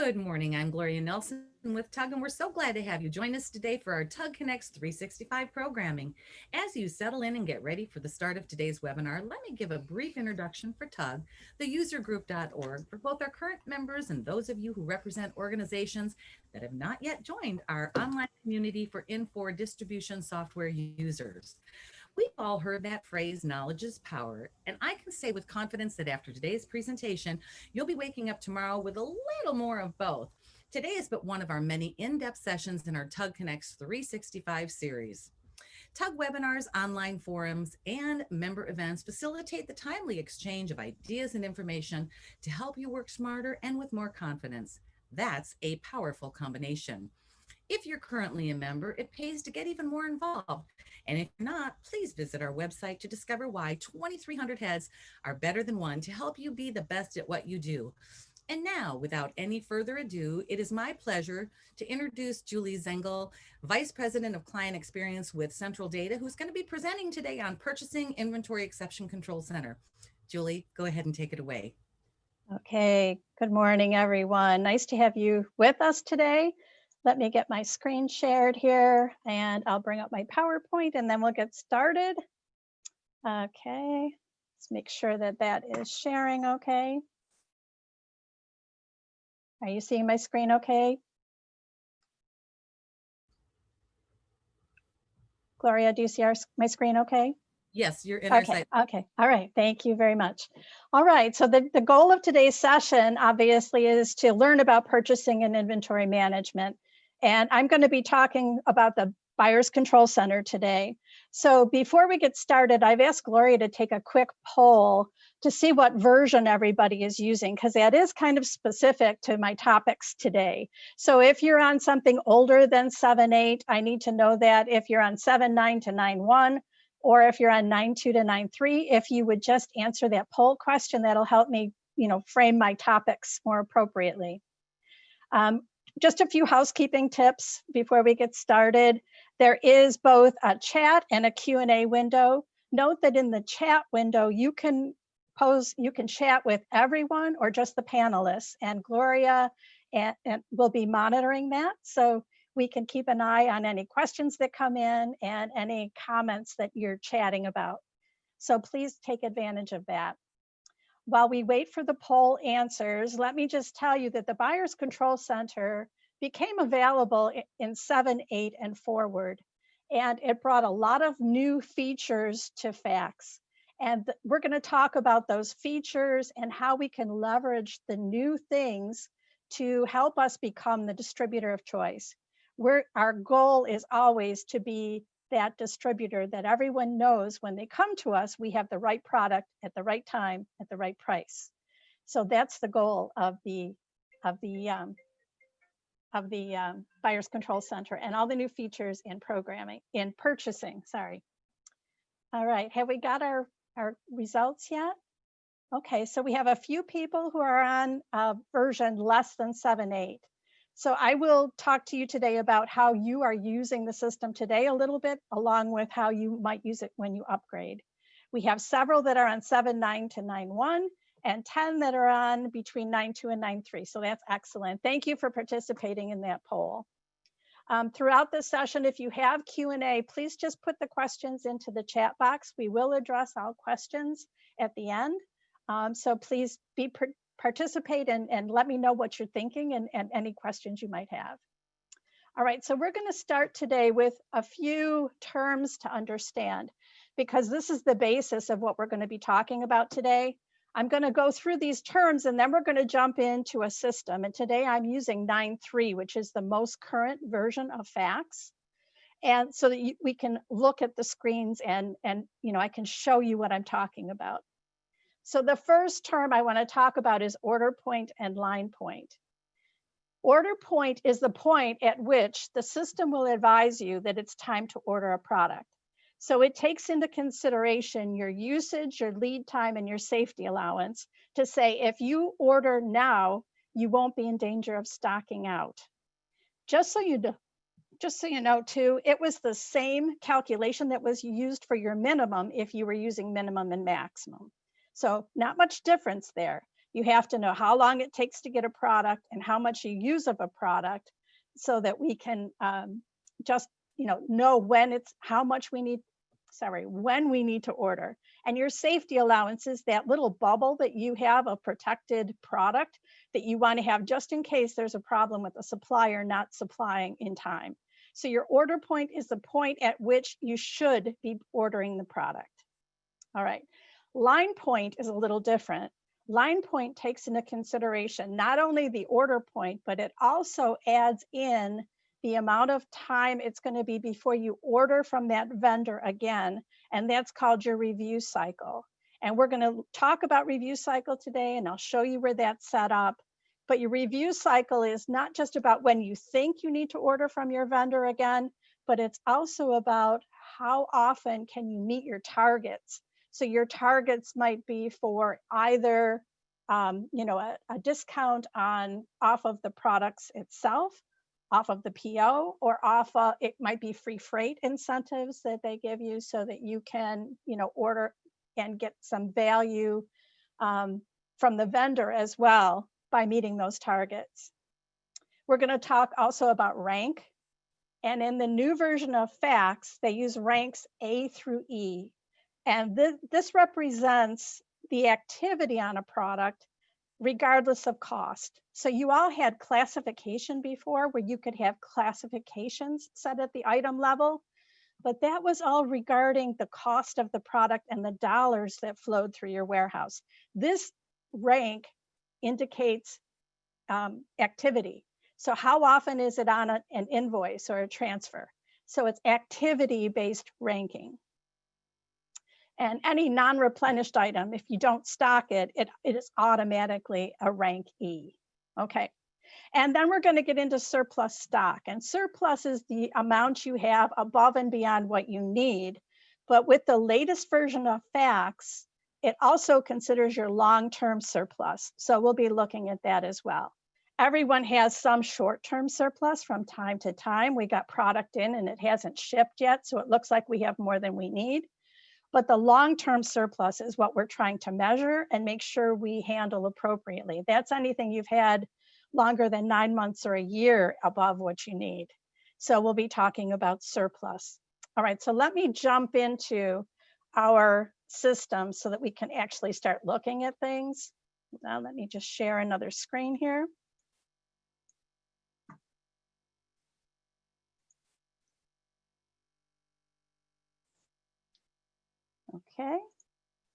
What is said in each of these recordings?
Good morning. I'm Gloria Nelson with TUG, and we're so glad to have you join us today for our TUG Connects 365 programming. As you settle in and get ready for the start of today's webinar, let me give a brief introduction for TUG, the usergroup.org, for both our current members and those of you who represent organizations that have not yet joined our online community for Infor distribution software users. We've all heard that phrase, knowledge is power, and I can say with confidence that after today's presentation, you'll be waking up tomorrow with a little more of both. Today is but one of our many in-depth sessions in our TUG Connects 365 series. TUG webinars, online forums, and member events facilitate the timely exchange of ideas and information to help you work smarter and with more confidence. That's a powerful combination. If you're currently a member, it pays to get even more involved. And if you're not, please visit our website to discover why 2,300 heads are better than one to help you be the best at what you do. And now, without any further ado, it is my pleasure to introduce Julie Zindle, Vice President of Client Experience with Central Data, who's going to be presenting today on Purchasing Inventory Exception Control Center. Julie, go ahead and take it away. Okay, good morning, everyone. Nice to have you with us today. Let me get my screen shared here and I'll bring up my PowerPoint and then we'll get started. Okay, let's make sure that that is sharing okay. Are you seeing my screen okay? Gloria, do you see my screen okay? Yes, you're in our site. Okay, all right, thank you very much. All right, so the goal of today's session obviously is to learn about purchasing and inventory management. And I'm going to be talking about the Buyer's Control Center today. So before we get started, I've asked Gloria to take a quick poll to see what version everybody is using, because that is kind of specific to my topics today. So if you're on something older than 7.8, I need to know that. If you're on 7.9 to 9.1, or if you're on 9.2 to 9.3, if you would just answer that poll question, that'll help me, frame my topics more appropriately. Just a few housekeeping tips before we get started. There is both a chat and a Q&A window. Note that in the chat window, you can chat with everyone or just the panelists, and Gloria and will be monitoring that. So we can keep an eye on any questions that come in and any comments that you're chatting about. So please take advantage of that. While we wait for the poll answers, let me just tell you that the Buyer's Control Center became available in 7.8 and forward, and it brought a lot of new features to FACS. And we're going to talk about those features and how we can leverage the new things to help us become the distributor of choice. Our goal is always to be that distributor that everyone knows when they come to us, we have the right product at the right time at the right price. So that's the goal of the Buyer's Control Center and all the new features in purchasing. Sorry. All right, have we got our results yet? Okay, so we have a few people who are on version less than 7.8. So I will talk to you today about how you are using the system today a little bit, along with how you might use it when you upgrade. We have several that are on 7.9 to 9.1 and 10 that are on between 9.2 and 9.3. So that's excellent. Thank you for participating in that poll. Throughout this session, if you have Q&A, please just put the questions into the chat box. We will address all questions at the end. So please participate and let me know what you're thinking and any questions you might have. All right, so we're going to start today with a few terms to understand, because this is the basis of what we're going to be talking about today. I'm going to go through these terms and then we're going to jump into a system. And today I'm using 9.3, which is the most current version of FACS. And so that we can look at the screens and I can show you what I'm talking about. So the first term I want to talk about is order point and line point. Order point is the point at which the system will advise you that it's time to order a product. So it takes into consideration your usage, your lead time, and your safety allowance to say, if you order now, you won't be in danger of stocking out. Just so you know too, it was the same calculation that was used for your minimum if you were using minimum and maximum. So not much difference there. You have to know how long it takes to get a product and how much you use of a product, so that we can just know when we need to order. And your safety allowance is that little bubble that you have, a protected product that you want to have just in case there's a problem with a supplier not supplying in time. So your order point is the point at which you should be ordering the product. All right, line point is a little different. Line point takes into consideration not only the order point, but it also adds in the amount of time it's going to be before you order from that vendor again, and that's called your review cycle. And we're going to talk about review cycle today, and I'll show you where that's set up. But your review cycle is not just about when you think you need to order from your vendor again, but it's also about how often can you meet your targets. So your targets might be for either a discount off of the products itself, off of the PO, or it might be free freight incentives that they give you so that you can order and get some value from the vendor as well by meeting those targets. We're going to talk also about rank. And in the new version of FACTS, they use ranks A through E. And this represents the activity on a product regardless of cost. So you all had classification before, where you could have classifications set at the item level, but that was all regarding the cost of the product and the dollars that flowed through your warehouse. This rank indicates activity. So how often is it on an invoice or a transfer? So it's activity-based ranking. And any non-replenished item, if you don't stock it, it is automatically a rank E. Okay. And then we're going to get into surplus stock. And surplus is the amount you have above and beyond what you need. But with the latest version of FACTS, it also considers your long-term surplus. So we'll be looking at that as well. Everyone has some short-term surplus from time to time. We got product in and it hasn't shipped yet, so it looks like we have more than we need. But the long-term surplus is what we're trying to measure and make sure we handle appropriately. That's anything you've had longer than 9 months or a year above what you need. So we'll be talking about surplus. All right, so let me jump into our system so that we can actually start looking at things. Now let me just share another screen here. Okay.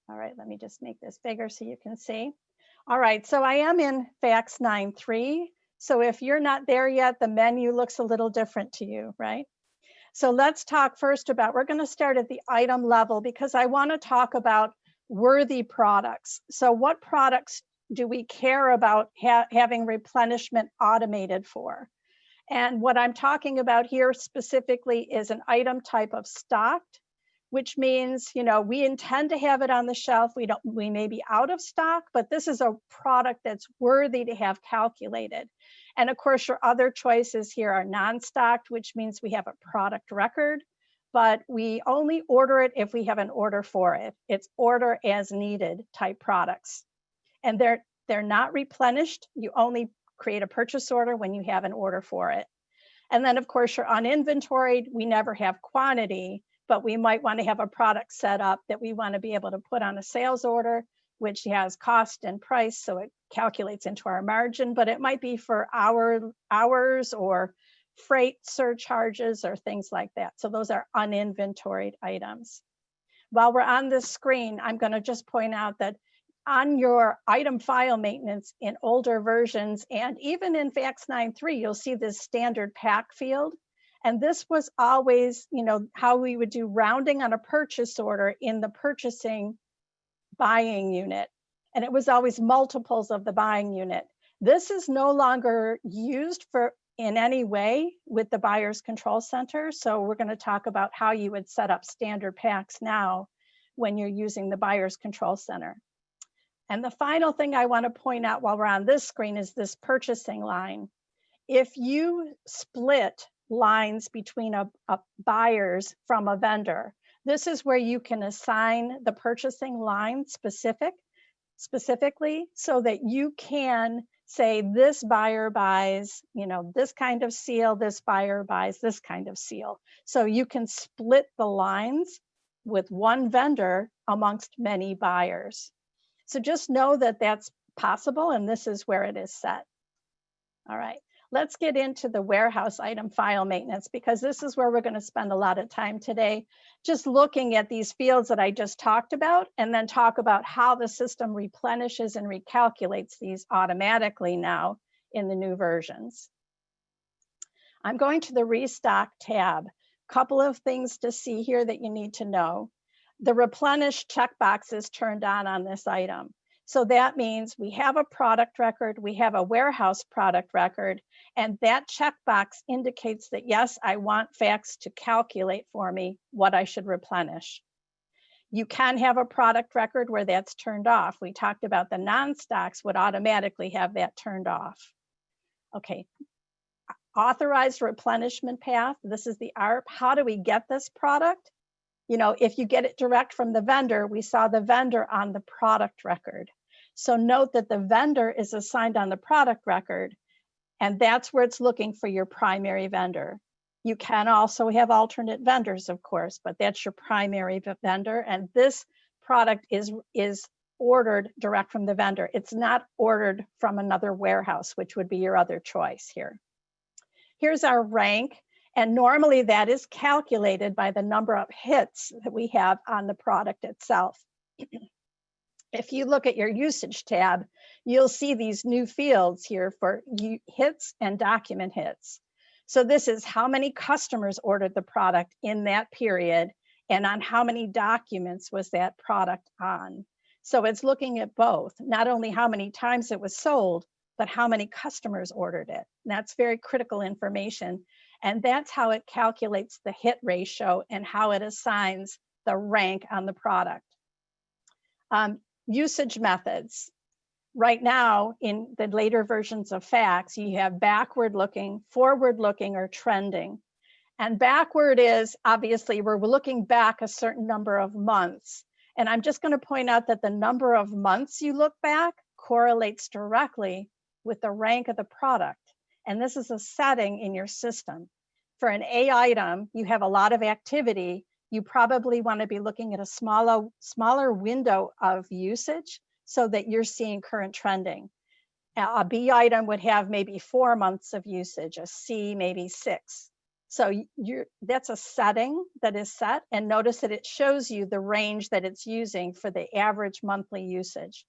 All right, let me just make this bigger so you can see. All right, so I am in FACTS 9.3. So if you're not there yet, the menu looks a little different to you, right? So let's talk first about, we're going to start at the item level because I want to talk about worthy products. So what products do we care about having replenishment automated for? And what I'm talking about here specifically is an item type of stocked, which means, we intend to have it on the shelf. We may be out of stock, but this is a product that's worthy to have calculated. And of course, your other choices here are non-stocked, which means we have a product record, but we only order it if we have an order for it. It's order as needed type products. And they're not replenished. You only create a purchase order when you have an order for it. And then of course, you're uninventoried. We never have quantity, but we might want to have a product set up that we want to be able to put on a sales order, which has cost and price, so it calculates into our margin, but it might be for hours or freight surcharges or things like that. So those are uninventoried items. While we're on this screen, I'm going to just point out that on your item file maintenance in older versions, and even in FACTS 9.3, you'll see this standard pack field. And this was always, how we would do rounding on a purchase order in the purchasing buying unit. And it was always multiples of the buying unit. This is no longer used in any way with the buyer's control center. So we're going to talk about how you would set up standard packs now when you're using the buyer's control center. And the final thing I want to point out while we're on this screen is this purchasing line. If you split lines between a buyers from a vendor, this is where you can assign the purchasing line specific specifically so that you can say this buyer buys, this kind of seal, this buyer buys this kind of seal. So you can split the lines with one vendor amongst many buyers. So just know that that's possible, and this is where it is set. All right, let's get into the warehouse item file maintenance, because this is where we're going to spend a lot of time today, just looking at these fields that I just talked about, and then talk about how the system replenishes and recalculates these automatically now in the new versions. I'm going to the Restock tab. Couple of things to see here that you need to know. The replenish checkbox is turned on this item. So that means we have a product record, we have a warehouse product record, and that checkbox indicates that, yes, I want FACTS to calculate for me what I should replenish. You can have a product record where that's turned off. We talked about the non-stocks would automatically have that turned off. Okay, authorized replenishment path, this is the ARP. How do we get this product? If you get it direct from the vendor, we saw the vendor on the product record. So note that the vendor is assigned on the product record, and that's where it's looking for your primary vendor. You can also have alternate vendors, of course, but that's your primary vendor. And this product is ordered direct from the vendor. It's not ordered from another warehouse, which would be your other choice here. Here's our rank. And normally that is calculated by the number of hits that we have on the product itself. If you look at your usage tab, you'll see these new fields here for hits and document hits. So this is how many customers ordered the product in that period, and on how many documents was that product on. So it's looking at both, not only how many times it was sold, but how many customers ordered it. And that's very critical information. And that's how it calculates the hit ratio and how it assigns the rank on the product. Usage methods. Right now, in the later versions of FACTS, you have backward looking, forward looking, or trending. And backward is, obviously, we're looking back a certain number of months. And I'm just going to point out that the number of months you look back correlates directly with the rank of the product. And this is a setting in your system. For an A item, you have a lot of activity. You probably want to be looking at a smaller window of usage so that you're seeing current trending. A B item would have maybe 4 months of usage, a C maybe 6. So that's a setting that is set, and notice that it shows you the range that it's using for the average monthly usage.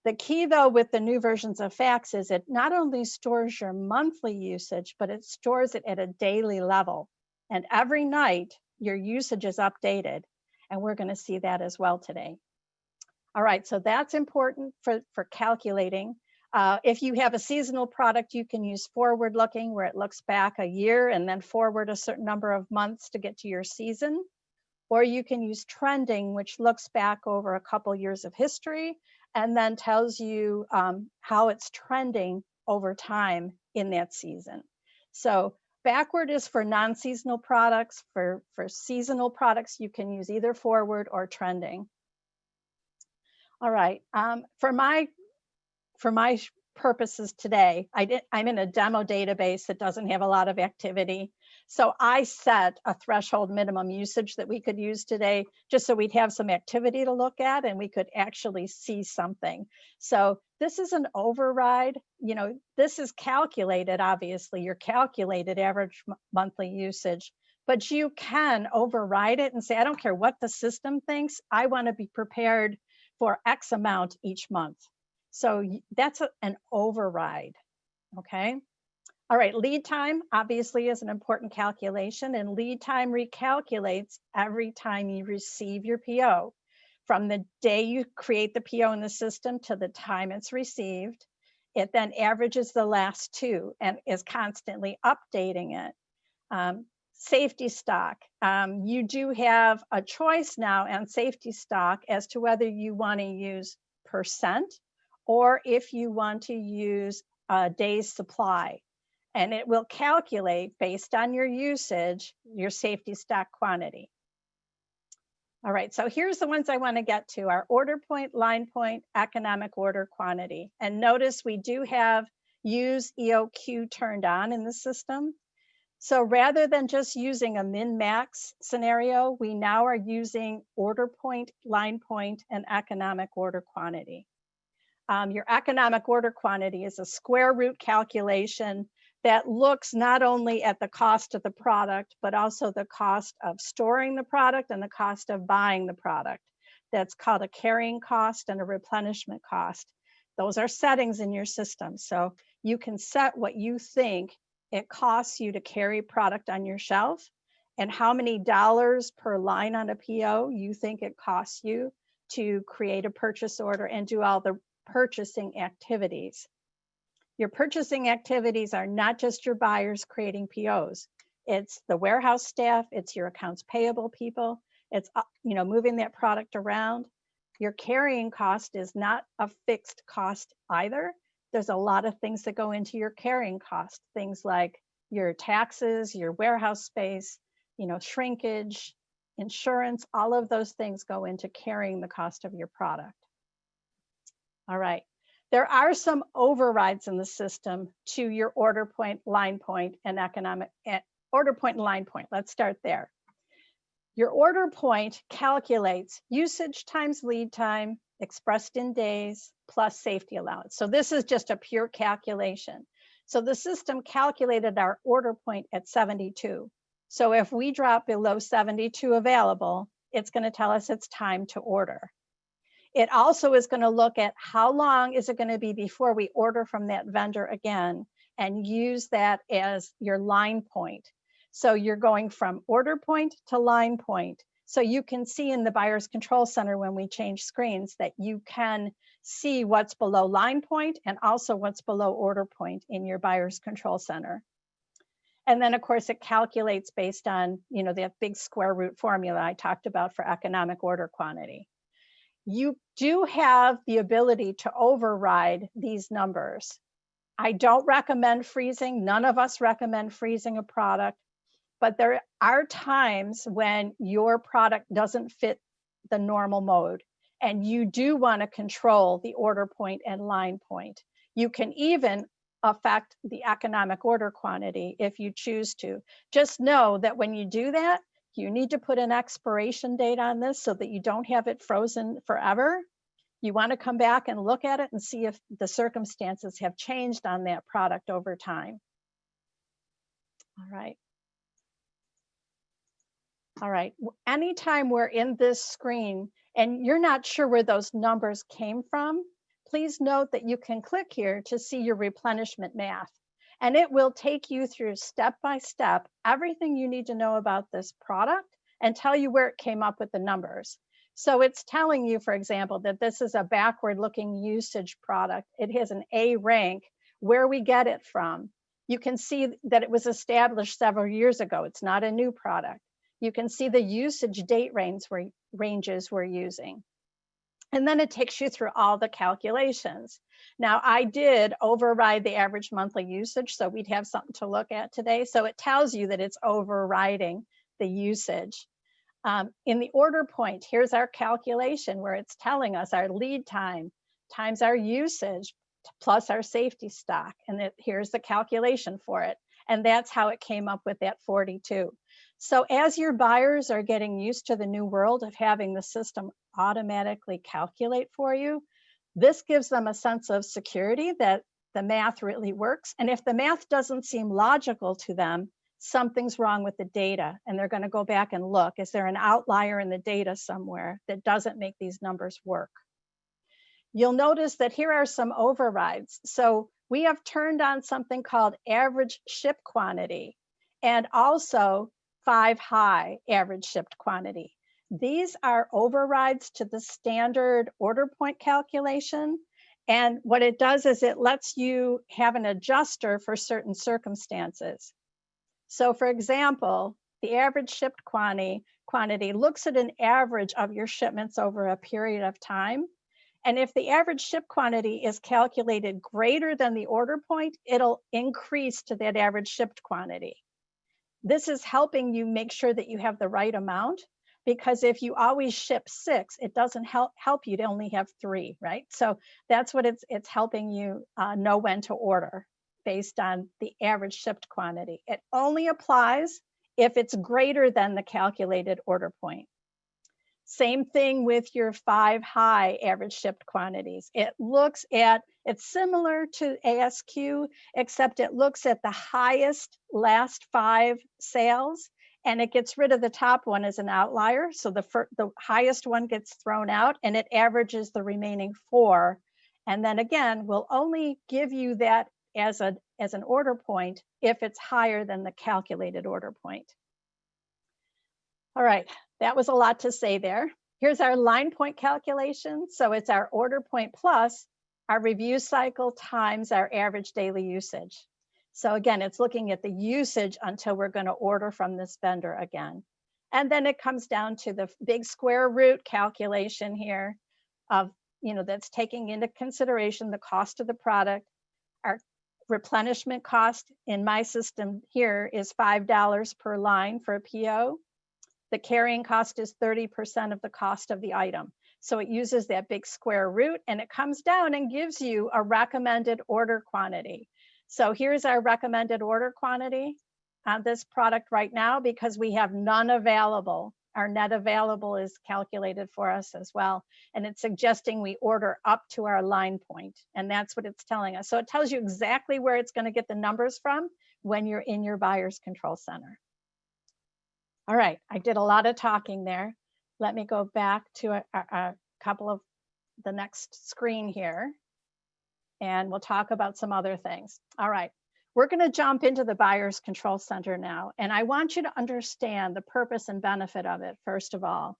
The key, though, with the new versions of FACTS is it not only stores your monthly usage, but it stores it at a daily level. And every night, your usage is updated. And we're going to see that as well today. All right, so that's important for calculating. If you have a seasonal product, you can use forward looking, where it looks back a year and then forward a certain number of months to get to your season. Or you can use trending, which looks back over a couple years of history and then tells you how it's trending over time in that season. So backward is for non-seasonal products. For seasonal products, you can use either forward or trending. All right, for my purposes today, I'm in a demo database that doesn't have a lot of activity. So I set a threshold minimum usage that we could use today, just so we'd have some activity to look at and we could actually see something. So this is an override. This is calculated, obviously, your calculated average monthly usage, but you can override it and say, I don't care what the system thinks, I want to be prepared for X amount each month. So that's an override, okay? All right, lead time obviously is an important calculation, and lead time recalculates every time you receive your PO. From the day you create the PO in the system to the time it's received, it then averages the last 2 and is constantly updating it. Safety stock, you do have a choice now on safety stock as to whether you want to use percent or if you want to use a day's supply. And it will calculate based on your usage, your safety stock quantity. All right, so here's the ones I want to get to: our order point, line point, economic order quantity. And notice we do have use EOQ turned on in the system. So rather than just using a min-max scenario, we now are using order point, line point, and economic order quantity. Your economic order quantity is a square root calculation that looks not only at the cost of the product, but also the cost of storing the product and the cost of buying the product. That's called a carrying cost and a replenishment cost. Those are settings in your system. So you can set what you think it costs you to carry product on your shelf and how many dollars per line on a PO you think it costs you to create a purchase order and do all the purchasing activities. Your purchasing activities are not just your buyers creating POs. It's the warehouse staff, it's your accounts payable people, it's moving that product around. Your carrying cost is not a fixed cost either. There's a lot of things that go into your carrying cost, things like your taxes, your warehouse space, shrinkage, insurance, all of those things go into carrying the cost of your product. All right, there are some overrides in the system to your order point, line point, and order point and line point. Let's start there. Your order point calculates usage times lead time expressed in days plus safety allowance. So this is just a pure calculation. So the system calculated our order point at 72. So if we drop below 72 available, it's going to tell us it's time to order. It also is going to look at how long is it going to be before we order from that vendor again and use that as your line point. So you're going from order point to line point. So you can see in the Buyer's Control Center when we change screens that you can see what's below line point and also what's below order point in your Buyer's Control Center. And then of course it calculates based on, that big square root formula I talked about for economic order quantity. You do have the ability to override these numbers. I don't recommend freezing. None of us recommend freezing a product, but there are times when your product doesn't fit the normal mode and you do want to control the order point and line point. You can even affect the economic order quantity if you choose to. Just know that when you do that, you need to put an expiration date on this so that you don't have it frozen forever. You want to come back and look at it and see if the circumstances have changed on that product over time. All right. All right. Anytime we're in this screen and you're not sure where those numbers came from, please note that you can click here to see your replenishment math. And it will take you through step by step everything you need to know about this product and tell you where it came up with the numbers. So it's telling you, for example, that this is a backward looking usage product. It has an A rank, where we get it from. You can see that it was established several years ago. It's not a new product. You can see the usage date ranges we're using. And then it takes you through all the calculations. Now, I did override the average monthly usage, so we'd have something to look at today. So it tells you that it's overriding the usage. In the order point, here's our calculation where it's telling us our lead time times our usage plus our safety stock. And here's the calculation for it. And that's how it came up with that 42. So as your buyers are getting used to the new world of having the system automatically calculate for you, this gives them a sense of security that the math really works. And if the math doesn't seem logical to them, something's wrong with the data. And they're going to go back and look, is there an outlier in the data somewhere that doesn't make these numbers work? You'll notice that here are some overrides. So we have turned on something called average ship quantity and also 5 high average shipped quantity. These are overrides to the standard order point calculation. And what it does is it lets you have an adjuster for certain circumstances. So for example, the average shipped quantity looks at an average of your shipments over a period of time. And if the average ship quantity is calculated greater than the order point, it'll increase to that average shipped quantity. This is helping you make sure that you have the right amount. because if you always ship 6, it doesn't help you to only have 3, right? So that's what it's helping you know when to order based on the average shipped quantity. It only applies if it's greater than the calculated order point. Same thing with your 5 high average shipped quantities. It's similar to ASQ, except it looks at the highest last 5 sales, and it gets rid of the top one as an outlier. So the highest one gets thrown out, and it averages the remaining 4. And then again, we'll only give you that as an order point if it's higher than the calculated order point. All right, that was a lot to say there. Here's our line point calculation. So it's our order point plus our review cycle times our average daily usage. So again, it's looking at the usage until we're going to order from this vendor again. And then it comes down to the big square root calculation here of, that's taking into consideration the cost of the product. Our replenishment cost in my system here is $5 per line for a PO. The carrying cost is 30% of the cost of the item. So it uses that big square root, and it comes down and gives you a recommended order quantity. So here's our recommended order quantity on this product right now because we have none available. Our net available is calculated for us as well. And it's suggesting we order up to our line point. And that's what it's telling us. So it tells you exactly where it's going to get the numbers from when you're in your buyer's control center. All right, I did a lot of talking there. Let me go back to a couple of the next screen here, and we'll talk about some other things. All right, we're going to jump into the buyer's control center now, and I want you to understand the purpose and benefit of it, first of all.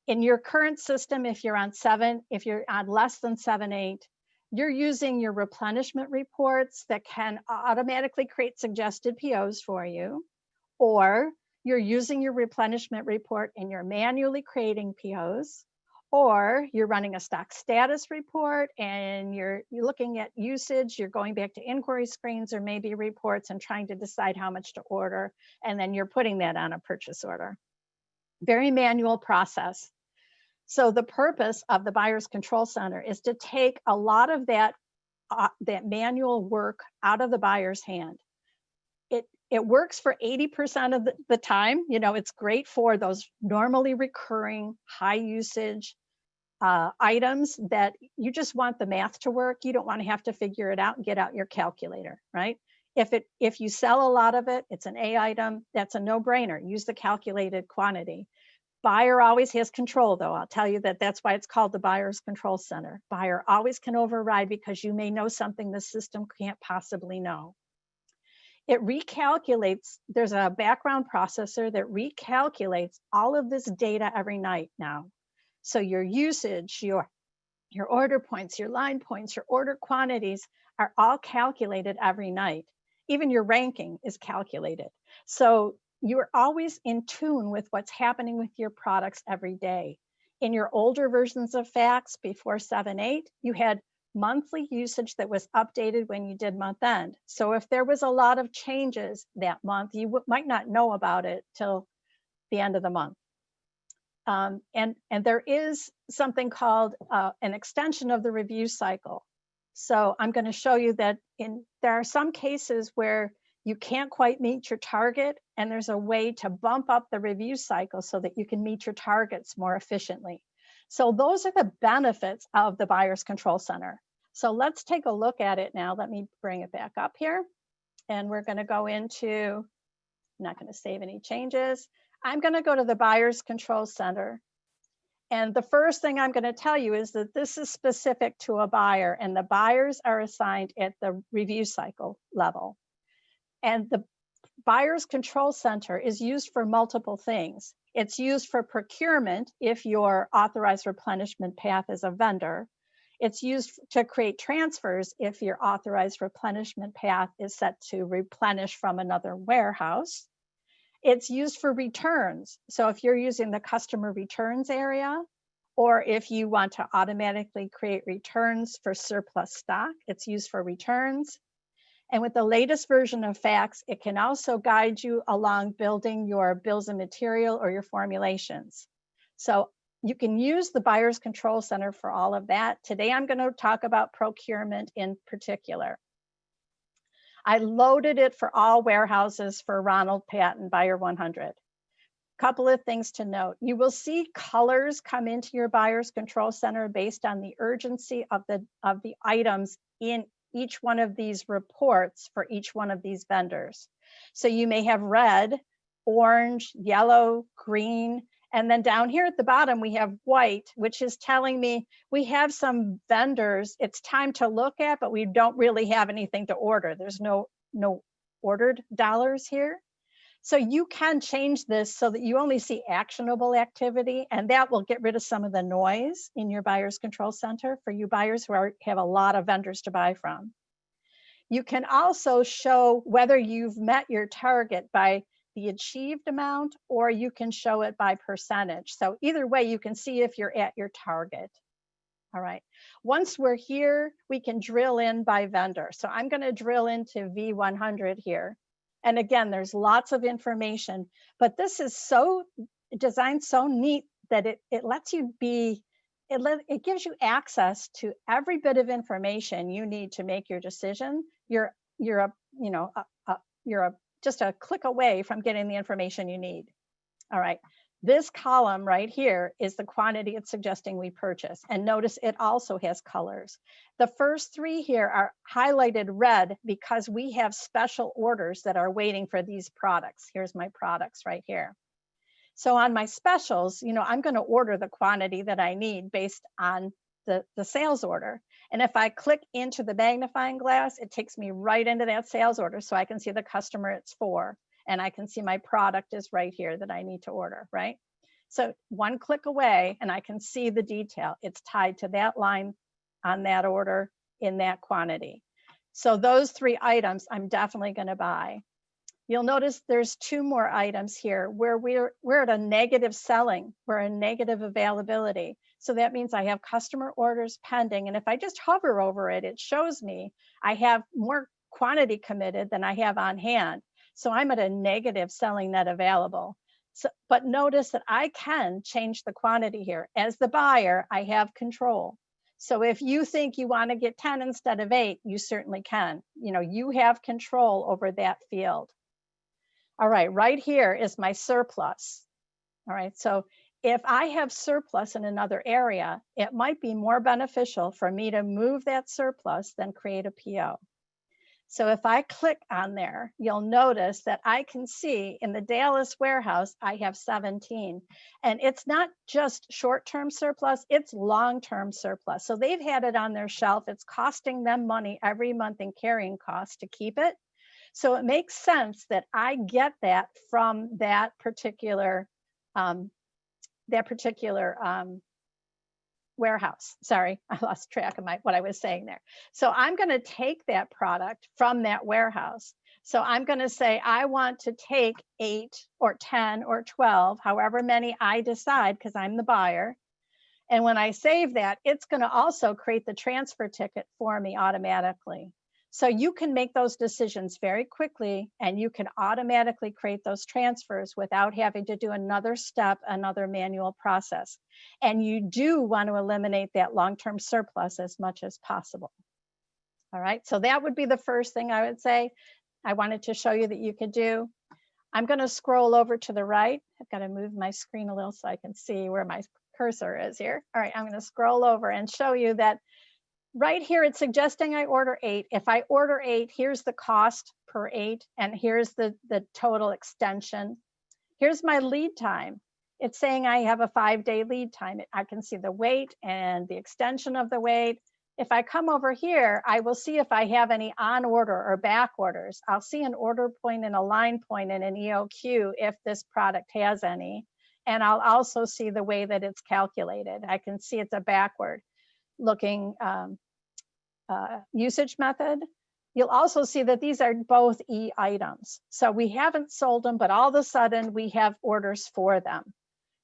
In your current system, if you're on less than 7.8, you're using your replenishment reports that can automatically create suggested POs for you, or you're using your replenishment report and you're manually creating POs, or you're running a stock status report and you're looking at usage, you're going back to inquiry screens or maybe reports and trying to decide how much to order, and then you're putting that on a purchase order. Very manual process. So the purpose of the buyer's control center is to take a lot of that manual work out of the buyer's hand. It works for 80% of the time. It's great for those normally recurring high usage items that you just want the math to work. You don't want to have to figure it out and get out your calculator, right? If you sell a lot of it, it's an A item, that's a no-brainer. Use the calculated quantity. Buyer always has control, though. I'll tell you that's why it's called the buyer's control center. Buyer always can override because you may know something the system can't possibly know. It recalculates, there's a background processor that recalculates all of this data every night now. So your usage, your order points, your line points, your order quantities are all calculated every night. Even your ranking is calculated. So you're always in tune with what's happening with your products every day. In your older versions of FACS before 7.8, you had monthly usage that was updated when you did month end. So if there was a lot of changes that month, you might not know about it till the end of the month. And there is something called an extension of the review cycle. So I'm going to show you that there are some cases where you can't quite meet your target, and there's a way to bump up the review cycle so that you can meet your targets more efficiently. So those are the benefits of the buyer's control center. So let's take a look at it now. Let me bring it back up here. And we're going to go into, I'm not going to save any changes. I'm going to go to the buyer's control center. And the first thing I'm going to tell you is that this is specific to a buyer, and the buyers are assigned at the review cycle level. And the buyer's control center is used for multiple things. It's used for procurement if your authorized replenishment path is a vendor. It's used to create transfers if your authorized replenishment path is set to replenish from another warehouse. It's used for returns. So if you're using the customer returns area, or if you want to automatically create returns for surplus stock, it's used for returns. And with the latest version of FACS, it can also guide you along building your bills of material or your formulations. So you can use the Buyer's Control Center for all of that. Today, I'm going to talk about procurement in particular. I loaded it for all warehouses for Ronald Patton Buyer 100. Couple of things to note. You will see colors come into your Buyer's Control Center based on the urgency of the items in each one of these reports for each one of these vendors. So you may have red, orange, yellow, green, and then down here at the bottom, we have white, which is telling me we have some vendors it's time to look at, but we don't really have anything to order. There's no ordered dollars here. So you can change this so that you only see actionable activity, and that will get rid of some of the noise in your Buyer's Control Center for you buyers who have a lot of vendors to buy from. You can also show whether you've met your target by the achieved amount, or you can show it by percentage. So either way, you can see if you're at your target. All right. Once we're here, we can drill in by vendor. So I'm going to drill into V100 here. And again, there's lots of information, but this is so designed so neat that it lets you it gives you access to every bit of information you need to make your decision. You're just a click away from getting the information you need. All right. This column right here is the quantity it's suggesting we purchase. And notice it also has colors. The first three here are highlighted red because we have special orders that are waiting for these products. Here's my products right here. So on my specials, I'm going to order the quantity that I need based on the sales order. And if I click into the magnifying glass, it takes me right into that sales order so I can see the customer it's for. And I can see my product is right here that I need to order, right? So one click away and I can see the detail. It's tied to that line on that order in that quantity. So those three items I'm definitely going to buy. You'll notice there's two more items here where we're at a negative selling, we're a negative availability. So that means I have customer orders pending. And if I just hover over it, it shows me I have more quantity committed than I have on hand. So I'm at a negative selling net available. So, but notice that I can change the quantity here. As the buyer, I have control. So if you think you want to get 10 instead of 8, you certainly can. You have control over that field. All right here is my surplus. All right, so if I have surplus in another area, it might be more beneficial for me to move that surplus than create a PO. So if I click on there, you'll notice that I can see in the Dallas warehouse, I have 17. And it's not just short-term surplus, it's long-term surplus. So they've had it on their shelf. It's costing them money every month in carrying costs to keep it. So it makes sense that I get that from that particular warehouse. Sorry, I lost track of what I was saying there. So I'm going to take that product from that warehouse. So I'm going to say I want to take 8 or 10 or 12, however many I decide, because I'm the buyer. And when I save that, it's going to also create the transfer ticket for me automatically. So you can make those decisions very quickly, and you can automatically create those transfers without having to do another step, another manual process. And you do want to eliminate that long-term surplus as much as possible. All right, so that would be the first thing I would say. I wanted to show you that you could do. I'm going to scroll over to the right. I've got to move my screen a little so I can see where my cursor is here. All right, I'm going to scroll over and show you that right here, it's suggesting I order 8. If I order 8, here's the cost per 8, and here's the total extension. Here's my lead time. It's saying I have a 5-day lead time. I can see the weight and the extension of the weight. If I come over here, I will see if I have any on order or back orders. I'll see an order point and a line point and an EOQ if this product has any. And I'll also see the way that it's calculated. I can see it's a backward looking usage method. You'll also see that these are both E items. So we haven't sold them, but all of a sudden we have orders for them.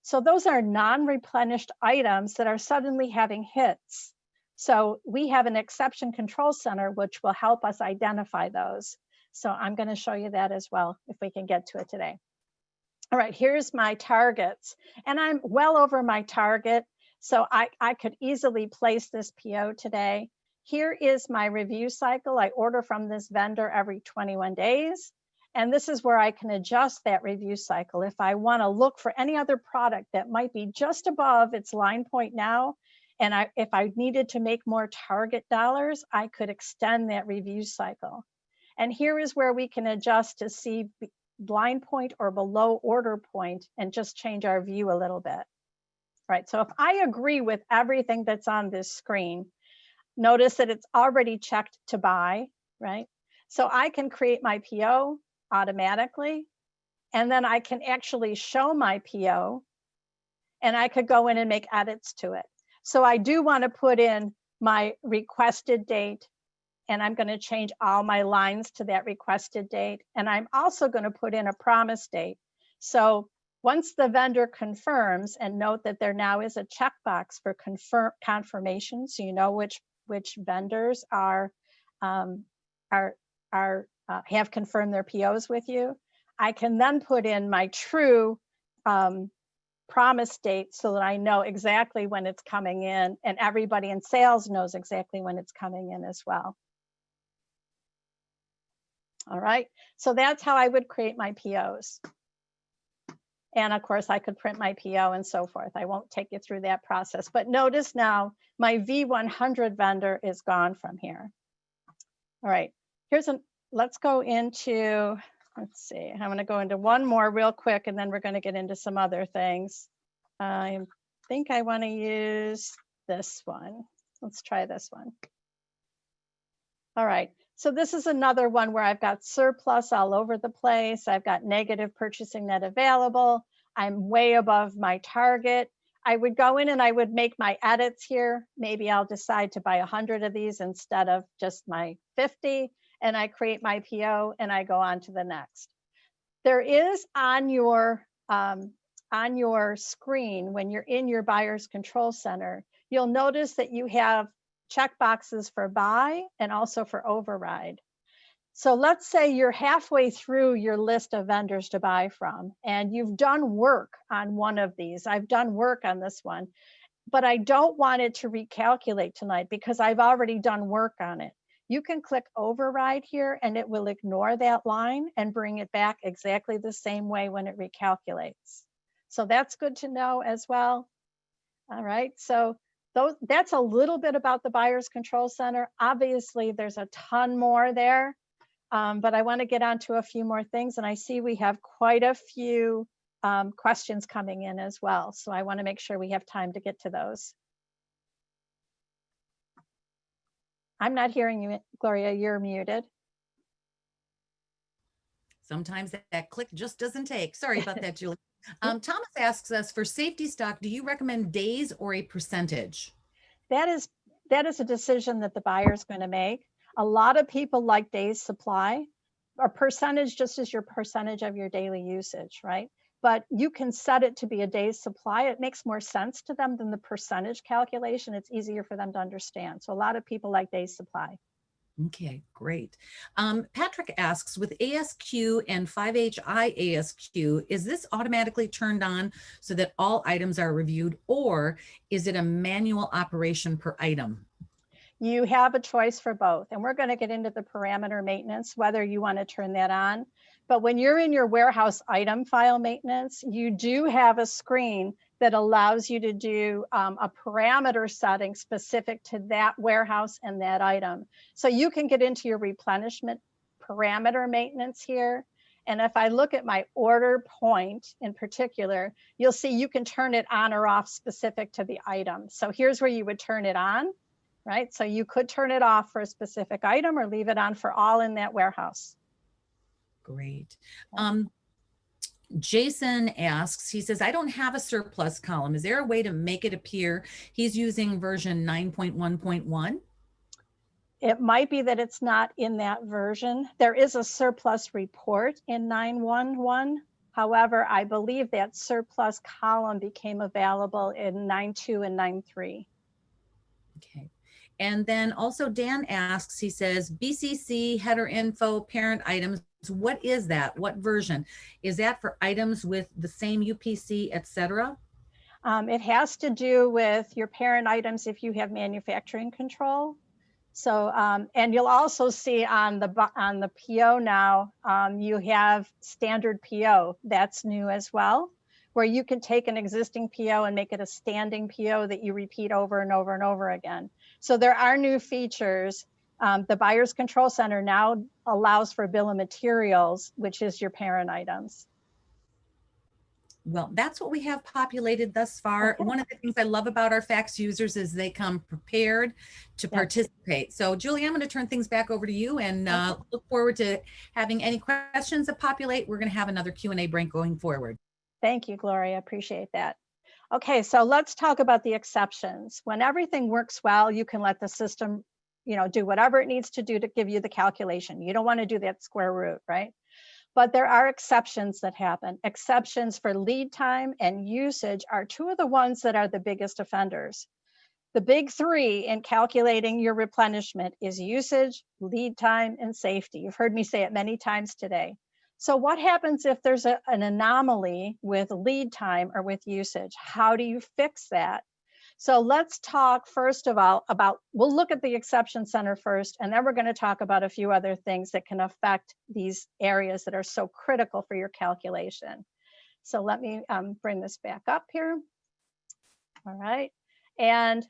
So those are non-replenished items that are suddenly having hits. So we have an exception control center, which will help us identify those. So I'm going to show you that as well, if we can get to it today. All right, here's my targets, and I'm well over my target. So I could easily place this PO today. Here is my review cycle. I order from this vendor every 21 days. And this is where I can adjust that review cycle. If I want to look for any other product that might be just above its line point now, and if I needed to make more target dollars, I could extend that review cycle. And here is where we can adjust to see line point or below order point and just change our view a little bit. Right, so if I agree with everything that's on this screen, notice that it's already checked to buy, right? So I can create my PO automatically, and then I can actually show my PO, and I could go in and make edits to it. So I do want to put in my requested date, and I'm going to change all my lines to that requested date. And I'm also going to put in a promise date. So once the vendor confirms, and note that there now is a checkbox for confirmation, so you know which vendors have confirmed their POs with you. I can then put in my true promise date so that I know exactly when it's coming in, and everybody in sales knows exactly when it's coming in as well. All right, so that's how I would create my POs. And of course, I could print my PO and so forth. I won't take you through that process. But notice now my V100 vendor is gone from here. All right, let's go into, let's see, I'm going to go into one more real quick, and then we're going to get into some other things. I think I want to use this one. Let's try this one. All right. So this is another one where I've got surplus all over the place. I've got negative purchasing net available. I'm way above my target. I would go in and I would make my edits here. Maybe I'll decide to buy 100 of these instead of just my 50, and I create my PO and I go on to the next. There is on your screen, when you're in your buyer's control center, you'll notice that you have checkboxes for buy and also for override. So let's say you're halfway through your list of vendors to buy from, and you've done work on one of these. I've done work on this one, but I don't want it to recalculate tonight because I've already done work on it. You can click override here and it will ignore that line and bring it back exactly the same way when it recalculates. So that's good to know as well. All right, so that's a little bit about the Buyer's Control Center. Obviously, there's a ton more there, but I want to get on to a few more things. And I see we have quite a few questions coming in as well. So I want to make sure we have time to get to those. I'm not hearing you, Gloria, you're muted. Sometimes that click just doesn't take. Sorry about that, Julie. Thomas asks us, for safety stock, do you recommend days or a percentage? That is a decision that the buyer is going to make. A lot of people like days supply. A percentage just as your percentage of your daily usage, right? But you can set it to be a day's supply. It makes more sense to them than the percentage calculation. It's easier for them to understand. So a lot of people like days supply. Okay, great. Patrick asks, with ASQ and 5HI ASQ, is this automatically turned on so that all items are reviewed, or is it a manual operation per item? You have a choice for both. And we're going to get into the parameter maintenance, whether you want to turn that on. But when you're in your warehouse item file maintenance, you do have a screen that allows you to do a parameter setting specific to that warehouse and that item. So you can get into your replenishment parameter maintenance here. And if I look at my order point in particular, you'll see you can turn it on or off specific to the item. So here's where you would turn it on, right? So you could turn it off for a specific item or leave it on for all in that warehouse. Great. Jason asks, he says, I don't have a surplus column. Is there a way to make it appear? He's using version 9.1.1. It might be that it's not in that version. There is a surplus report in 9.1.1. However, I believe that surplus column became available in 9.2 and 9.3. Okay. And then also Dan asks, he says, BCC header info parent items. What is that? What version? Is that for items with the same UPC, etc.? It has to do with your parent items if you have manufacturing control. So, and you'll also see on the PO now, you have standard PO. That's new as well, where you can take an existing PO and make it a standing PO that you repeat over and over and over again. So there are new features. The Buyer's Control Center now allows for bill of materials, which is your parent items. Well, that's what we have populated thus far. Okay. One of the things I love about our fax users is they come prepared to participate. So Julie, I'm going to turn things back over to you and look forward to having any questions that populate. We're going to have another Q&A break going forward. Thank you, Gloria. Appreciate that. Okay, so let's talk about the exceptions. When everything works well, you can let the system, do whatever it needs to do to give you the calculation. You don't want to do that square root, right? But there are exceptions that happen. Exceptions for lead time and usage are two of the ones that are the biggest offenders. The big three in calculating your replenishment is usage, lead time, and safety. You've heard me say it many times today. So what happens if there's an anomaly with lead time or with usage? How do you fix that? So let's talk first of all we'll look at the exception center first, and then we're going to talk about a few other things that can affect these areas that are so critical for your calculation. So let me bring this back up here. All right. And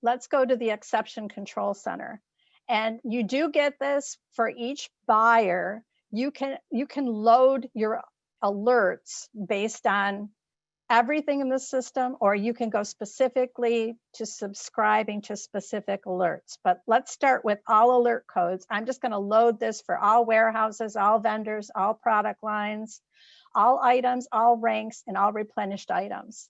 let's go to the exception control center. And you do get this for each buyer. You can load your alerts based on everything in the system, or you can go specifically to subscribing to specific alerts. But let's start with all alert codes. I'm just going to load this for all warehouses, all vendors, all product lines, all items, all ranks, and all replenished items.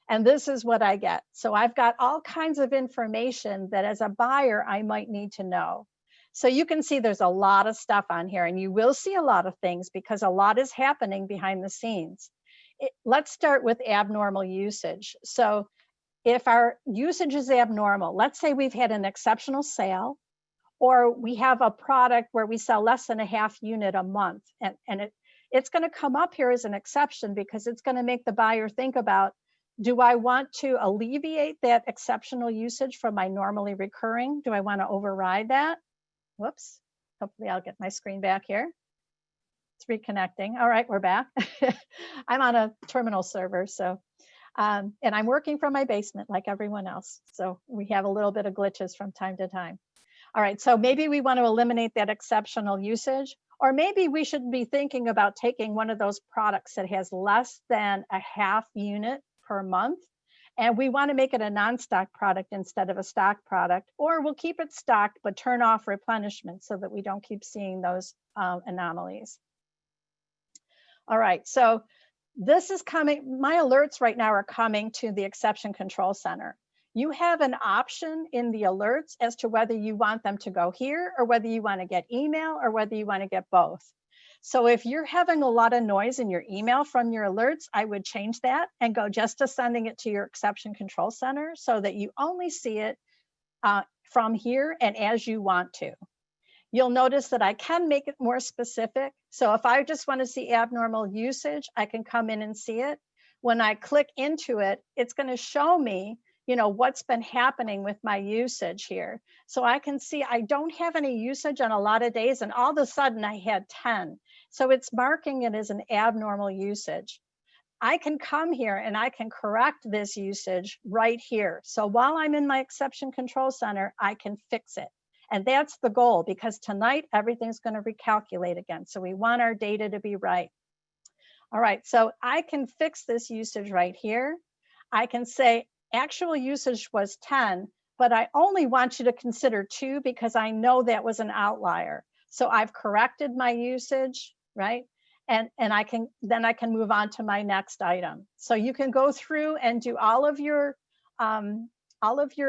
And this is what I get. So I've got all kinds of information that as a buyer, I might need to know. So you can see there's a lot of stuff on here, and you will see a lot of things because a lot is happening behind the scenes. Let's start with abnormal usage. So if our usage is abnormal, let's say we've had an exceptional sale, or we have a product where we sell less than a half unit a month, and it's going to come up here as an exception because it's going to make the buyer think about, do I want to alleviate that exceptional usage from my normally recurring? Do I want to override that? Whoops. Hopefully I'll get my screen back here. It's reconnecting. All right, we're back. I'm on a terminal server, so, and I'm working from my basement like everyone else. So we have a little bit of glitches from time to time. All right, so maybe we want to eliminate that exceptional usage, or maybe we should be thinking about taking one of those products that has less than a half unit per month, and we want to make it a non-stock product instead of a stock product, or we'll keep it stocked but turn off replenishment so that we don't keep seeing those anomalies. All right, so this is coming, my alerts right now are coming to the exception control center. You have an option in the alerts as to whether you want them to go here, or whether you want to get email, or whether you want to get both. So if you're having a lot of noise in your email from your alerts, I would change that and go just to sending it to your exception control center so that you only see it from here and as you want to. You'll notice that I can make it more specific. So if I just want to see abnormal usage, I can come in and see it. When I click into it, it's going to show me, what's been happening with my usage here. So I can see I don't have any usage on a lot of days, and all of a sudden I had 10. So it's marking it as an abnormal usage. I can come here and I can correct this usage right here. So while I'm in my exception control center, I can fix it. And that's the goal, because tonight everything's going to recalculate again. So we want our data to be right. All right, so I can fix this usage right here. I can say actual usage was 10, but I only want you to consider 2 because I know that was an outlier. So I've corrected my usage, right? And I can move on to my next item. So you can go through and do all of your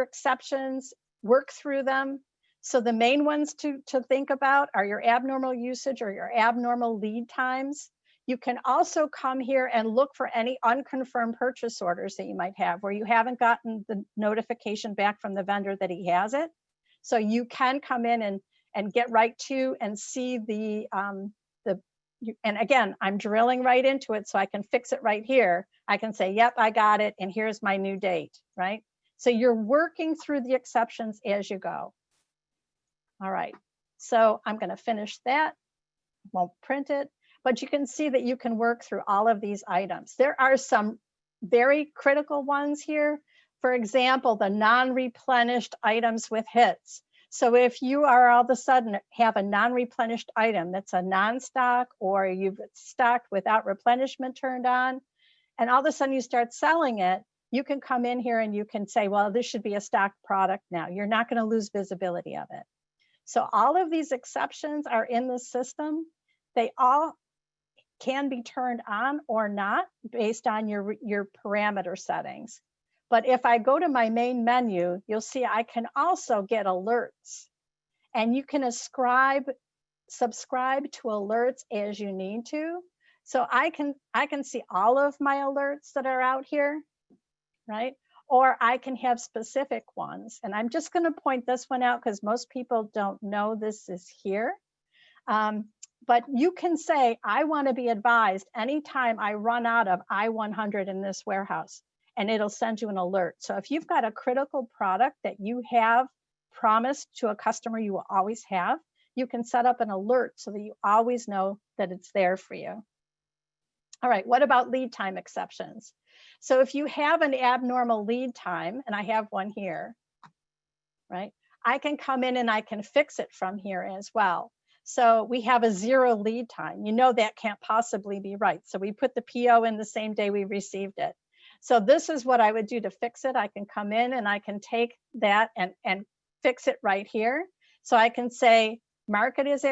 exceptions, work through them. So the main ones to think about are your abnormal usage or your abnormal lead times. You can also come here and look for any unconfirmed purchase orders that you might have where you haven't gotten the notification back from the vendor that he has it. So you can come in and get right to and see and again, I'm drilling right into it so I can fix it right here. I can say, yep, I got it, and here's my new date, right? So you're working through the exceptions as you go. All right, so I'm going to finish that. Won't print it, but you can see that you can work through all of these items. There are some very critical ones here. For example, the non-replenished items with hits. So if you are all of a sudden have a non-replenished item that's a non-stock, or you've stocked without replenishment turned on, and all of a sudden you start selling it, you can come in here and you can say, well, this should be a stock product now. You're not going to lose visibility of it. So all of these exceptions are in the system. They all can be turned on or not based on your parameter settings. But if I go to my main menu, you'll see I can also get alerts, and you can subscribe to alerts as you need to. So I can see all of my alerts that are out here, right? Or I can have specific ones. And I'm just going to point this one out because most people don't know this is here. But you can say, I want to be advised anytime I run out of I-100 in this warehouse, and it'll send you an alert. So if you've got a critical product that you have promised to a customer you will always have, you can set up an alert so that you always know that it's there for you. All right, what about lead time exceptions? So if you have an abnormal lead time, and I have one here, right? I can come in and I can fix it from here as well. So we have a 0 lead time. You know that can't possibly be right. So we put the PO in the same day we received it. So this is what I would do to fix it. I can come in and I can take that and fix it right here. So I can say, mark it as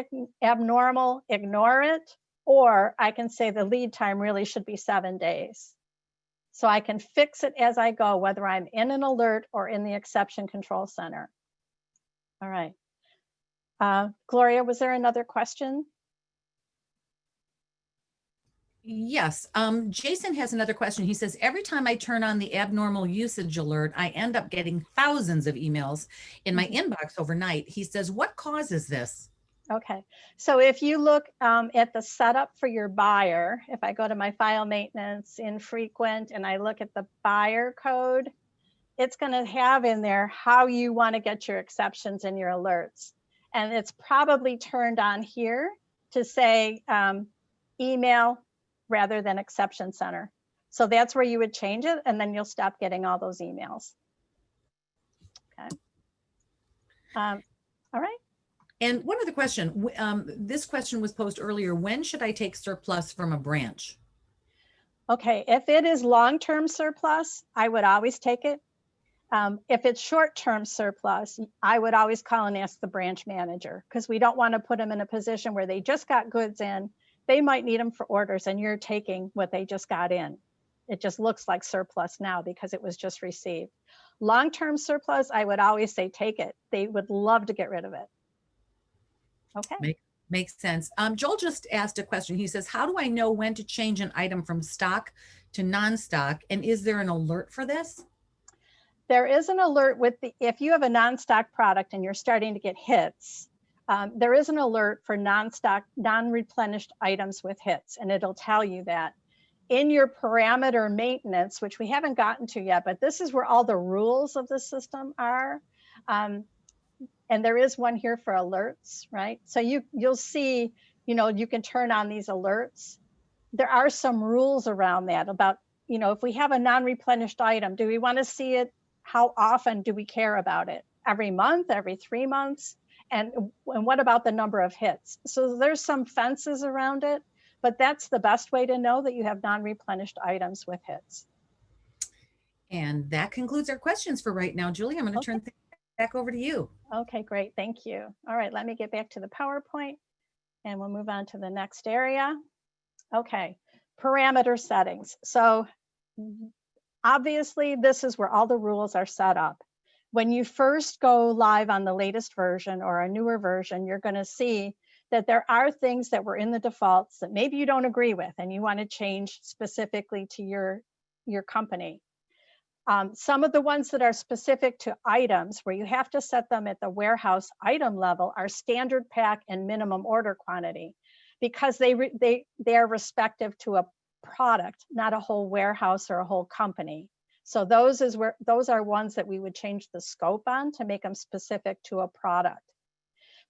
abnormal, ignore it, or I can say the lead time really should be 7 days. So I can fix it as I go, whether I'm in an alert or in the exception control center. All right. Gloria, was there another question? Yes. Jason has another question. He says, every time I turn on the abnormal usage alert, I end up getting thousands of emails in my inbox overnight. He says, what causes this? Okay, so if you look at the setup for your buyer, if I go to my file maintenance, infrequent, and I look at the buyer code, it's going to have in there how you want to get your exceptions and your alerts. And it's probably turned on here to say email rather than exception center. So that's where you would change it, and then you'll stop getting all those emails. Okay. All right. And one other question. This question was posed earlier. When should I take surplus from a branch? Okay, if it is long-term surplus, I would always take it. If it's short-term surplus, I would always call and ask the branch manager, because we don't want to put them in a position where they just got goods in. They might need them for orders and you're taking what they just got in. It just looks like surplus now because it was just received. Long-term surplus, I would always say take it. They would love to get rid of it. Okay. Makes sense. Joel just asked a question. He says, how do I know when to change an item from stock to non-stock? And is there an alert for this? There is an alert if you have a non-stock product and you're starting to get hits, there is an alert for non-stock, non-replenished items with hits, and it'll tell you that. In your parameter maintenance, which we haven't gotten to yet, but this is where all the rules of the system are. And there is one here for alerts, right? So you'll see, you can turn on these alerts. There are some rules around that about, if we have a non-replenished item, do we want to see it? How often do we care about it? Every month, every 3 months? And what about the number of hits? So there's some fences around it, but that's the best way to know that you have non-replenished items with hits. And that concludes our questions for right now. Julie, I'm going to turn things back over to you. Okay, great. Thank you. All right, let me get back to the PowerPoint and we'll move on to the next area. Okay, parameter settings. So obviously, this is where all the rules are set up. When you first go live on the latest version or a newer version, you're going to see that there are things that were in the defaults that maybe you don't agree with and you want to change specifically to your company. Some of the ones that are specific to items where you have to set them at the warehouse item level are standard pack and minimum order quantity, because they are respective to a product, not a whole warehouse or a whole company. So those are ones that we would change the scope on to make them specific to a product.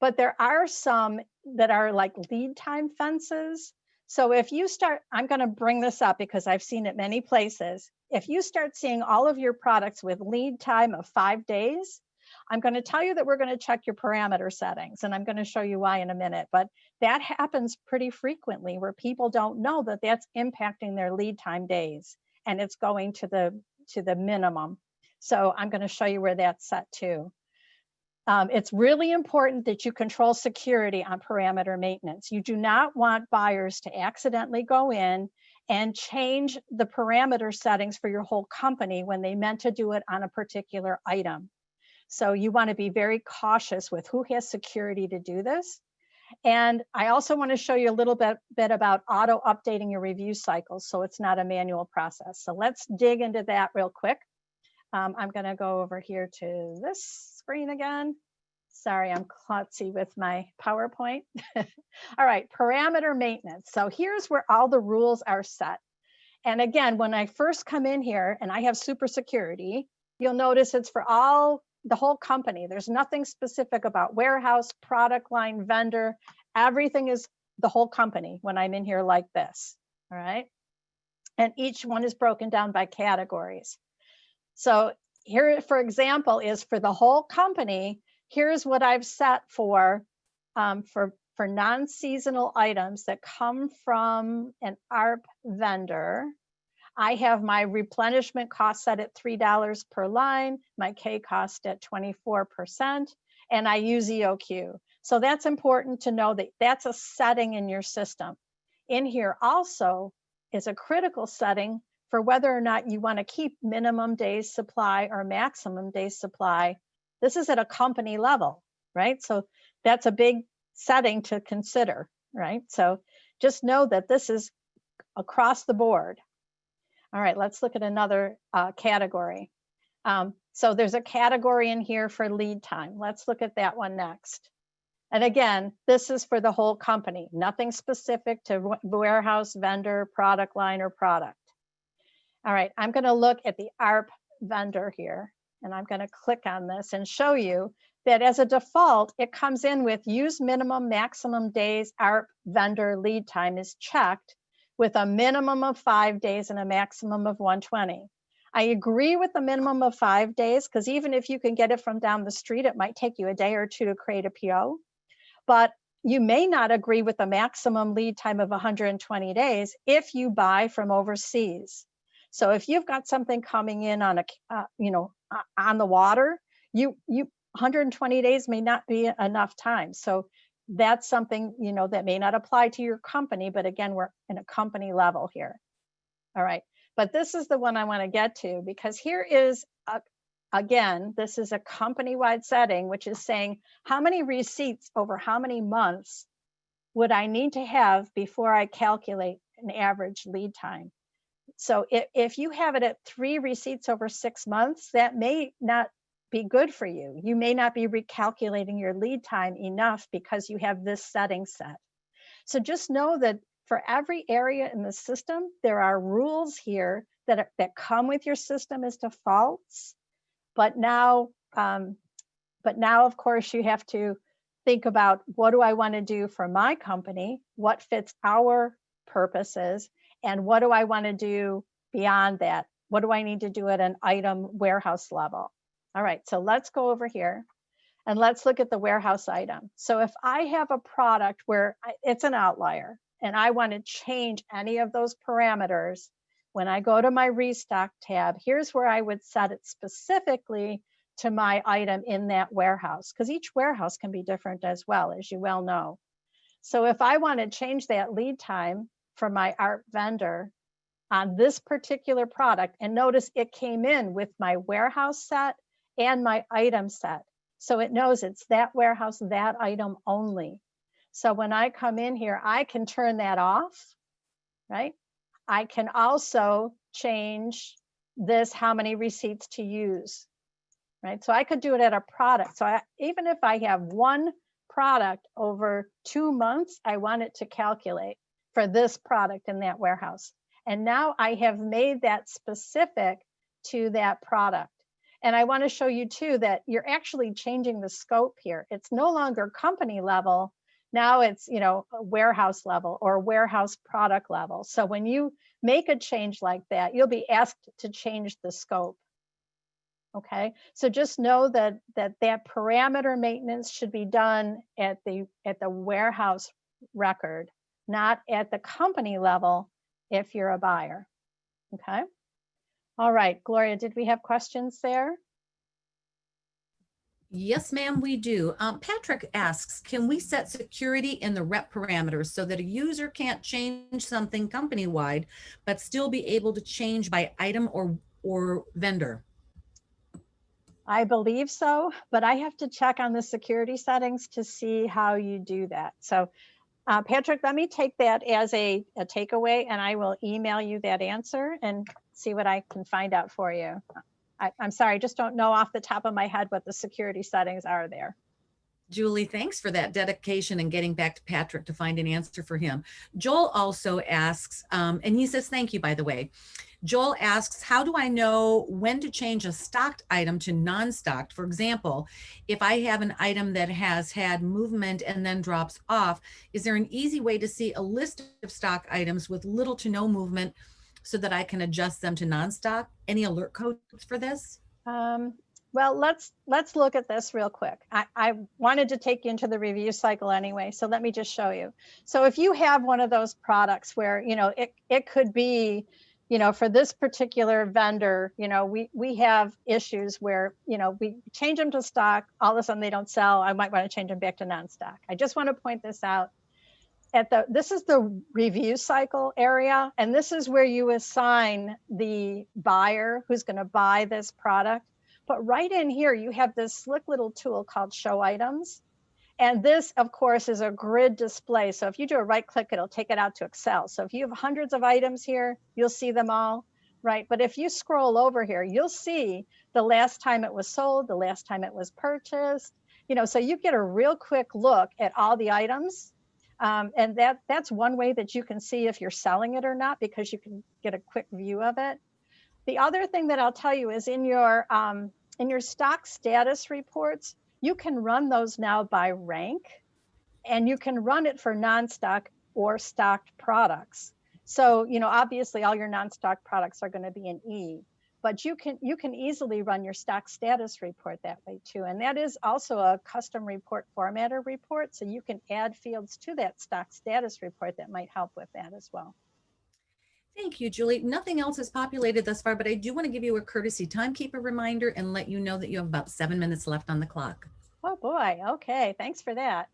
But there are some that are like lead time fences. So if you start, I'm going to bring this up because I've seen it many places. If you start seeing all of your products with lead time of 5 days, I'm going to tell you that we're going to check your parameter settings, and I'm going to show you why in a minute. But that happens pretty frequently where people don't know that that's impacting their lead time days, and it's going to the minimum. So I'm going to show you where that's set to. It's really important that you control security on parameter maintenance. You do not want buyers to accidentally go in and change the parameter settings for your whole company when they meant to do it on a particular item. So you want to be very cautious with who has security to do this. And I also want to show you a little bit about auto updating your review cycles, so it's not a manual process. So let's dig into that real quick. I'm going to go over here to this screen again. Sorry, I'm klutzy with my PowerPoint. All right, parameter maintenance. So here's where all the rules are set. And again, when I first come in here and I have super security, you'll notice it's for the whole company. There's nothing specific about warehouse, product line, vendor. Everything is the whole company when I'm in here like this. All right. And each one is broken down by categories. So here, for example, is for the whole company. Here's what I've set for non-seasonal items that come from an ARP vendor. I have my replenishment cost set at $3 per line, my K cost at 24%, and I use EOQ. So that's important to know that that's a setting in your system. In here also is a critical setting for whether or not you want to keep minimum days supply or maximum days supply. This is at a company level, right? So that's a big setting to consider, right? So just know that this is across the board. All right, let's look at another category. So there's a category in here for lead time. Let's look at that one next. And again, this is for the whole company, nothing specific to warehouse, vendor, product line, or product. All right, I'm going to look at the ARP vendor here, and I'm going to click on this and show you that as a default, it comes in with use minimum maximum days ARP vendor lead time is checked with a minimum of 5 days and a maximum of 120. I agree with the minimum of 5 days, because even if you can get it from down the street, it might take you a day or two to create a PO. But you may not agree with the maximum lead time of 120 days if you buy from overseas. So if you've got something coming in on on the water, 120 days may not be enough time. So that's something, that may not apply to your company, but again, we're in a company level here. All right, but this is the one I want to get to, because here is, again, this is a company-wide setting, which is saying how many receipts over how many months would I need to have before I calculate an average lead time. So if you have it at 3 receipts over 6 months, that may not be good for you. You may not be recalculating your lead time enough because you have this setting set. So just know that for every area in the system, there are rules here that come with your system as defaults. But now, of course, you have to think about, what do I want to do for my company? What fits our purposes? And what do I want to do beyond that? What do I need to do at an item warehouse level? All right, so let's go over here and let's look at the warehouse item. So if I have a product where it's an outlier and I want to change any of those parameters, when I go to my Restock tab, here's where I would set it specifically to my item in that warehouse, because each warehouse can be different as well, as you well know. So if I want to change that lead time for my ARP vendor on this particular product, and notice it came in with my warehouse set and my item set. So it knows it's that warehouse, that item only. So when I come in here, I can turn that off, right? I can also change this, how many receipts to use, right? So I could do it at a product. So even if I have one product over 2 months, I want it to calculate for this product in that warehouse. And now I have made that specific to that product. And I want to show you too that you're actually changing the scope here. It's no longer company level. Now it's, you know, a warehouse level or warehouse product level. So when you make a change like that, you'll be asked to change the scope. Okay, so just know that that parameter maintenance should be done at the warehouse record, not at the company level if you're a buyer. Okay. All right, Gloria, did we have questions there? Yes, ma'am, we do. Patrick asks, can we set security in the rep parameters so that a user can't change something company-wide, but still be able to change by item or vendor? I believe so, but I have to check on the security settings to see how you do that. So Patrick, let me take that as a takeaway, and I will email you that answer and see what I can find out for you. I'm sorry, I just don't know off the top of my head what the security settings are there. Julie, thanks for that dedication and getting back to Patrick to find an answer for him. Joel also asks, and he says, thank you, by the way. Joel asks, how do I know when to change a stocked item to non-stocked? For example, if I have an item that has had movement and then drops off, is there an easy way to see a list of stock items with little to no movement so that I can adjust them to non-stock? Any alert codes for this? Well, let's look at this real quick. I wanted to take you into the review cycle anyway, so let me just show you. So if you have one of those products where, you know, it could be, you know, for this particular vendor, you know, we have issues where, you know, we change them to stock, all of a sudden they don't sell. I might want to change them back to non-stock. I just want to point this out. This is the review cycle area, and this is where you assign the buyer who's going to buy this product. But right in here, you have this slick little tool called Show Items. And this, of course, is a grid display. So if you do a right click, it'll take it out to Excel. So if you have hundreds of items here, you'll see them all, right? But if you scroll over here, you'll see the last time it was sold, the last time it was purchased, you know, so you get a real quick look at all the items. And that's one way that you can see if you're selling it or not, because you can get a quick view of it. The other thing that I'll tell you is in your stock status reports, you can run those now by rank, and you can run it for non-stock or stocked products. So, you know, obviously all your non-stock products are going to be in E, but you can easily run your stock status report that way too. And that is also a custom report formatter report. So you can add fields to that stock status report that might help with that as well. Thank you, Julie. Nothing else is populated thus far, but I do want to give you a courtesy timekeeper reminder and let you know that you have about 7 minutes left on the clock. Oh boy, okay, thanks for that.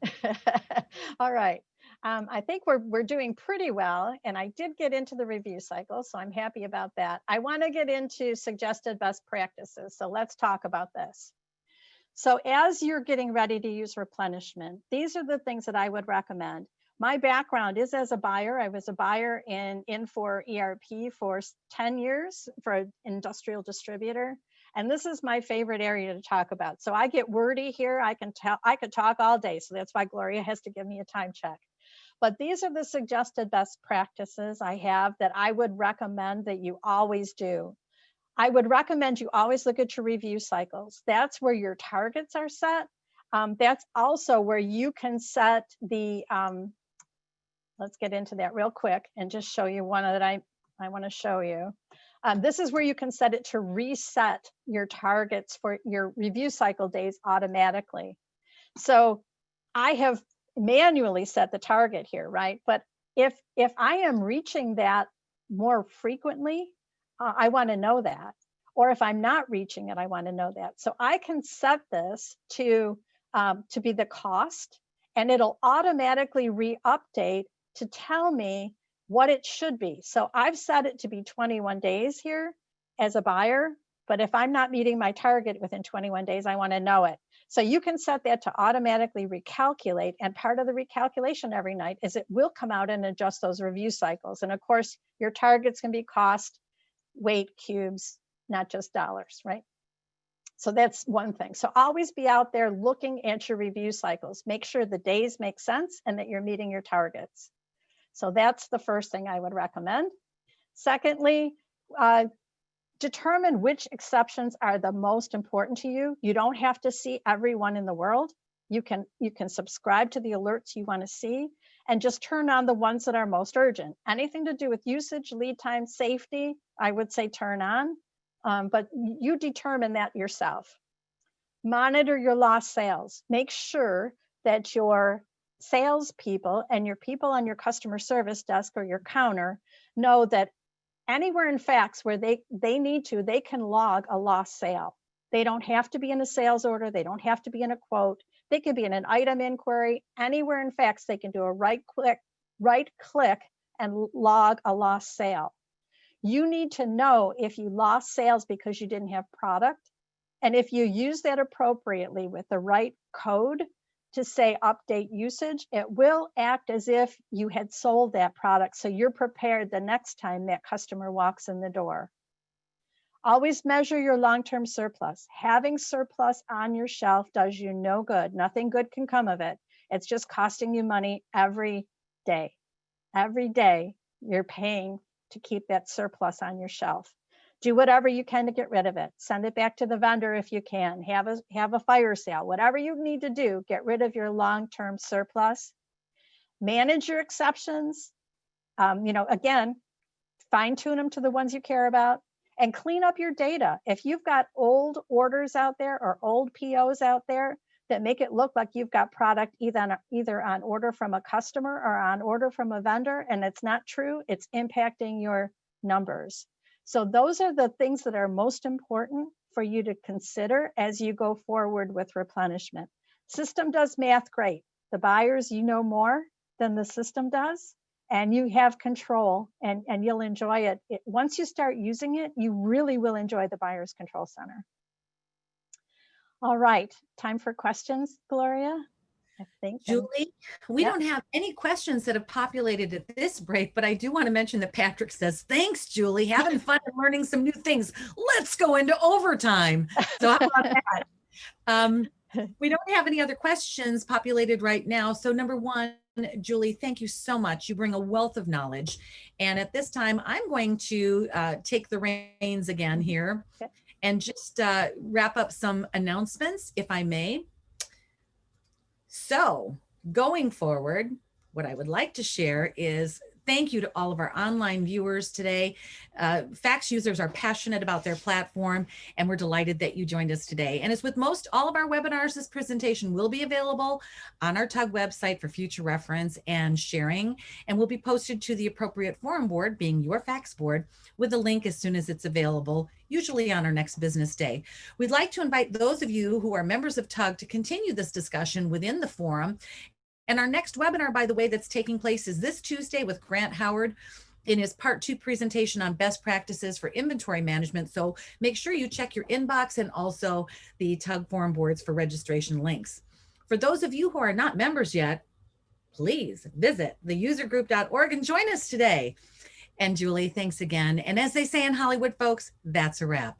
All right, I think we're doing pretty well, and I did get into the review cycle, so I'm happy about that. I want to get into suggested best practices, so let's talk about this. So as you're getting ready to use replenishment, these are the things that I would recommend. My background is as a buyer. I was a buyer in Infor ERP for 10 years for an industrial distributor. And this is my favorite area to talk about. So I get wordy here. I could talk all day. So that's why Gloria has to give me a time check. But these are the suggested best practices I have that I would recommend that you always do. I would recommend you always look at your review cycles. That's where your targets are set. That's also where you can set the, let's get into that real quick and just show you one that I want to show you. This is where you can set it to reset your targets for your review cycle days automatically. So I have manually set the target here, right? But if I am reaching that more frequently, I want to know that. Or if I'm not reaching it, I want to know that. So I can set this to be the cost, and it'll automatically re-update to tell me what it should be. So I've set it to be 21 days here as a buyer, but if I'm not meeting my target within 21 days, I want to know it. So you can set that to automatically recalculate. And part of the recalculation every night is it will come out and adjust those review cycles. And of course, your targets can be cost, weight, cubes, not just dollars, right? So that's one thing. So always be out there looking at your review cycles. Make sure the days make sense and that you're meeting your targets. So that's the first thing I would recommend. Secondly, determine which exceptions are the most important to you. You don't have to see everyone in the world. You can subscribe to the alerts you want to see and just turn on the ones that are most urgent. Anything to do with usage, lead time, safety, I would say turn on, but you determine that yourself. Monitor your lost sales. Make sure that your salespeople and your people on your customer service desk or your counter know that anywhere in fax where they need to, they can log a lost sale. They don't have to be in a sales order. They don't have to be in a quote. They could be in an item inquiry. Anywhere in fax, they can do a right click and log a lost sale. You need to know if you lost sales because you didn't have product. And if you use that appropriately with the right code to say update usage, it will act as if you had sold that product. So you're prepared the next time that customer walks in the door. Always measure your long-term surplus. Having surplus on your shelf does you no good. Nothing good can come of it. It's just costing you money every day. Every day you're paying to keep that surplus on your shelf. Do whatever you can to get rid of it. Send it back to the vendor if you can. Have a fire sale. Whatever you need to do, get rid of your long-term surplus. Manage your exceptions. Again, fine-tune them to the ones you care about and clean up your data. If you've got old orders out there or old POs out there that make it look like you've got product either on order from a customer or on order from a vendor, and it's not true, it's impacting your numbers. So those are the things that are most important for you to consider as you go forward with replenishment. System does math great. The buyers, you know more than the system does, and you have control and you'll enjoy it. Once you start using it, you really will enjoy the Buyer's Control Center. All right, time for questions, Gloria. I think. Julie, we don't have any questions that have populated at this break, but I do want to mention that Patrick says, thanks, Julie, having fun and learning some new things. Let's go into overtime. So how about that? We don't have any other questions populated right now. So number one, Julie, thank you so much. You bring a wealth of knowledge. And at this time, I'm going to take the reins again here and just wrap up some announcements, if I may. So going forward, what I would like to share is thank you to all of our online viewers today. Fax users are passionate about their platform, and we're delighted that you joined us today. And as with most all of our webinars, this presentation will be available on our TUG website for future reference and sharing, and will be posted to the appropriate forum board, being your fax board, with a link as soon as it's available, usually on our next business day. We'd like to invite those of you who are members of TUG to continue this discussion within the forum. And our next webinar, by the way, that's taking place is this Tuesday with Grant Howard in his part 2 presentation on best practices for inventory management. So make sure you check your inbox and also the TUG forum boards for registration links. For those of you who are not members yet, please visit theusergroup.org and join us today. And Julie, thanks again. And as they say in Hollywood, folks, that's a wrap.